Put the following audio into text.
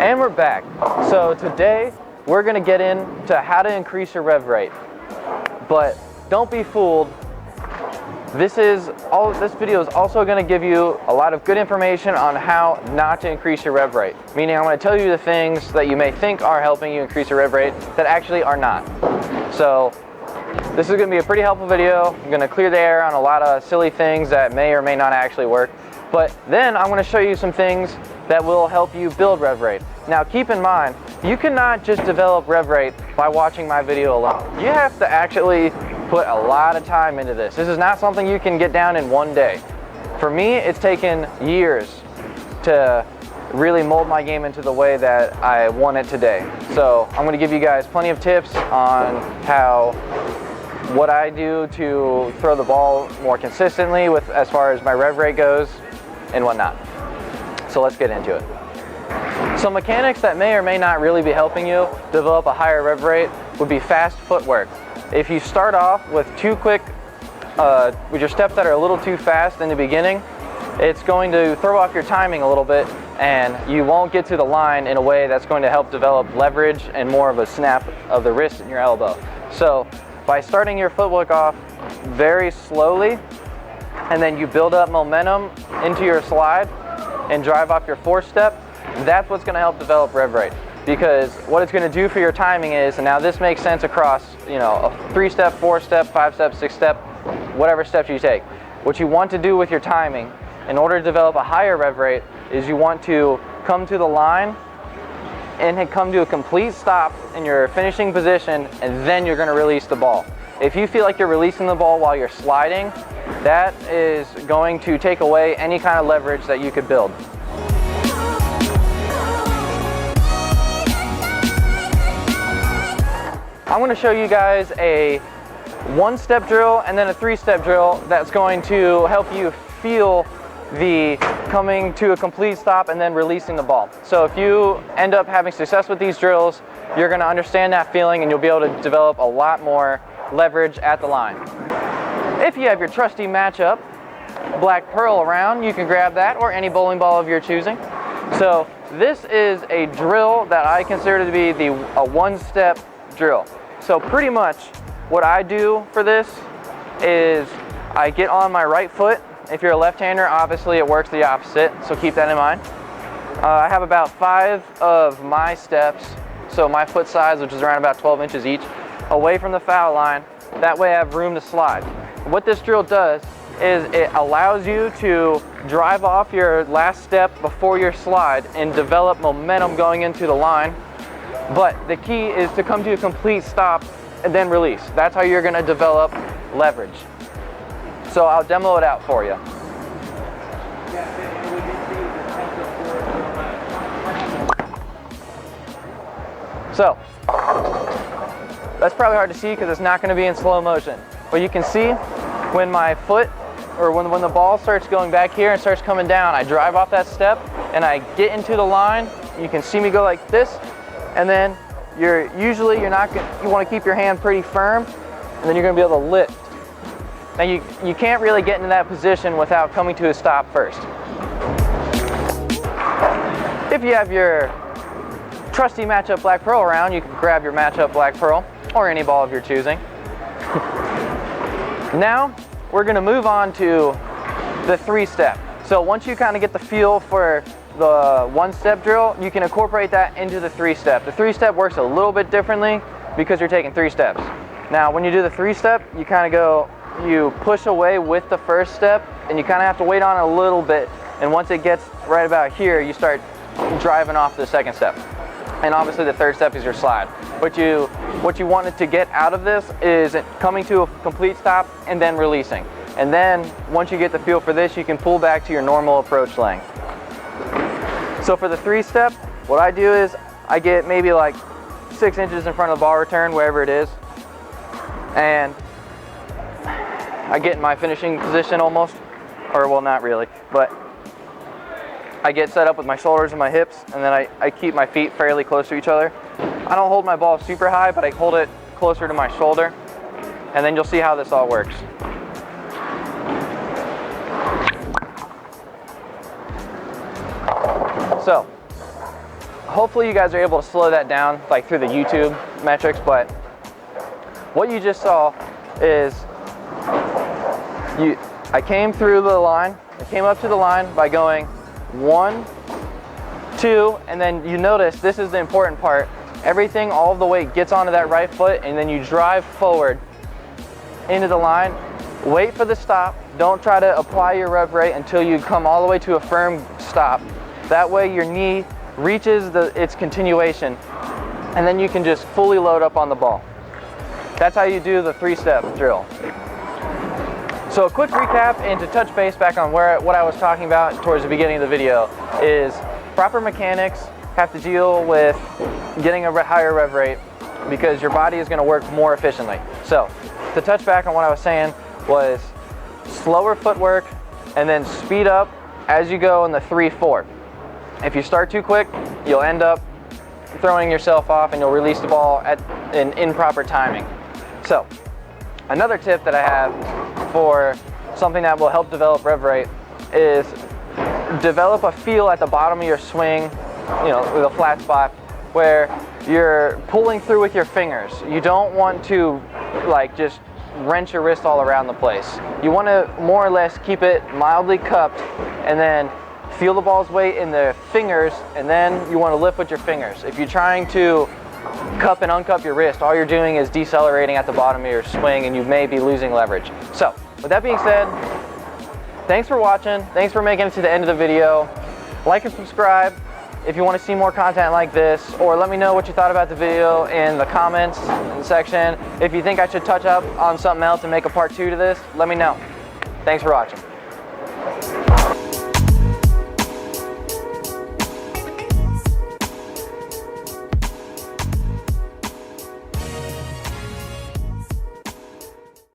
And we're back. So today we're gonna get into how to increase your rev rate. But don't be fooled. This video is also gonna give you a lot of good information on how not to increase your rev rate. Meaning I'm gonna tell you the things that you may think are helping you increase your rev rate that actually are not. So this is gonna be a pretty helpful video. I'm gonna clear the air on a lot of silly things that may or may not actually work. But then I'm gonna show you some things that will help you build rev rate. Now keep in mind, you cannot just develop rev rate by watching my video alone. You have to actually put a lot of time into this. This is not something you can get down in one day. For me, it's taken years to really mold my game into the way that I want it today. So I'm gonna give you guys plenty of tips on what I do to throw the ball more consistently with as far as my rev rate goes and whatnot. So let's get into it. Some mechanics that may or may not really be helping you develop a higher rev rate would be fast footwork. If you start off with with your steps that are a little too fast in the beginning, it's going to throw off your timing a little bit and you won't get to the line in a way that's going to help develop leverage and more of a snap of the wrist and your elbow. So by starting your footwork off very slowly and then you build up momentum into your slide and drive off your fourth step, that's what's going to help develop rev rate. Because what it's going to do for your timing is, and now this makes sense across, a 3-step, 4-step, 5-step, 6-step, whatever steps you take. What you want to do with your timing in order to develop a higher rev rate is you want to come to the line and come to a complete stop in your finishing position, and then you're going to release the ball. If you feel like you're releasing the ball while you're sliding, that is going to take away any kind of leverage that you could build. I'm going to show you guys a 1-step drill and then a 3-step drill that's going to help you feel the coming to a complete stop and then releasing the ball. So if you end up having success with these drills, you're going to understand that feeling and you'll be able to develop a lot more leverage at the line. If you have your trusty matchup black pearl around, you can grab that or any bowling ball of your choosing. So this is a drill that I consider to be a 1-step drill. So pretty much what I do for this is I get on my right foot. If you're a left-hander, obviously it works the opposite, so keep that in mind. I have about 5 of my steps, so my foot size, which is around about 12 inches each, away from the foul line. That way I have room to slide. What this drill does is it allows you to drive off your last step before your slide and develop momentum going into the line. But the key is to come to a complete stop and then release. That's how you're going to develop leverage. So I'll demo it out for you. So that's probably hard to see because it's not going to be in slow motion. But you can see when my foot, or when the ball starts going back here and starts coming down, I drive off that step and I get into the line. You can see me go like this, and then you want to keep your hand pretty firm, and then you're going to be able to lift. Now you can't really get into that position without coming to a stop first. If you have your trusty matchup black pearl around, you can grab your matchup black pearl or any ball of your choosing. Now we're going to move on to the 3-step. So once you kind of get the feel for the 1-step drill, you can incorporate that into the 3-step. The 3-step works a little bit differently because you're taking 3 steps. Now when you do the 3-step, you kind of you push away with the first step and you kind of have to wait on it a little bit, and once it gets right about here, you start driving off the 2nd step. And obviously the 3rd step is your slide. What you wanted to get out of this is coming to a complete stop and then releasing. And then once you get the feel for this, you can pull back to your normal approach length. So for the 3-step, what I do is I get maybe like 6 inches in front of the ball return, wherever it is, and I get in my finishing position almost, or well, not really, but I get set up with my shoulders and my hips, and then I keep my feet fairly close to each other. I don't hold my ball super high, but I hold it closer to my shoulder, and then you'll see how this all works. So hopefully you guys are able to slow that down like through the YouTube metrics, but what you just saw is I came through the line, I came up to the line by going 1, 2, and then you notice this is the important part. Everything, all of the weight gets onto that right foot, and then you drive forward into the line. Wait for the stop. Don't try to apply your rev rate until you come all the way to a firm stop. That way your knee reaches its continuation, and then you can just fully load up on the ball. That's how you do the 3-step drill. So a quick recap and to touch base back on what I was talking about towards the beginning of the video is proper mechanics have to deal with getting a higher rev rate because your body is going to work more efficiently. So to touch back on what I was saying was slower footwork and then speed up as you go in the 3-4. If you start too quick, you'll end up throwing yourself off and you'll release the ball in improper timing. So another tip that I have for something that will help develop rev rate is develop a feel at the bottom of your swing, with a flat spot where you're pulling through with your fingers. You don't want to just wrench your wrist all around the place. You want to more or less keep it mildly cupped and then feel the ball's weight in the fingers, and then you want to lift with your fingers. If you're trying to cup and uncup your wrist, all you're doing is decelerating at the bottom of your swing and you may be losing leverage. So with that being said, thanks for watching. Thanks for making it to the end of the video. Like and subscribe if you want to see more content like this, or let me know what you thought about the video in the comments section. If you think I should touch up on something else and make a part 2 to this, let me know. Thanks for watching.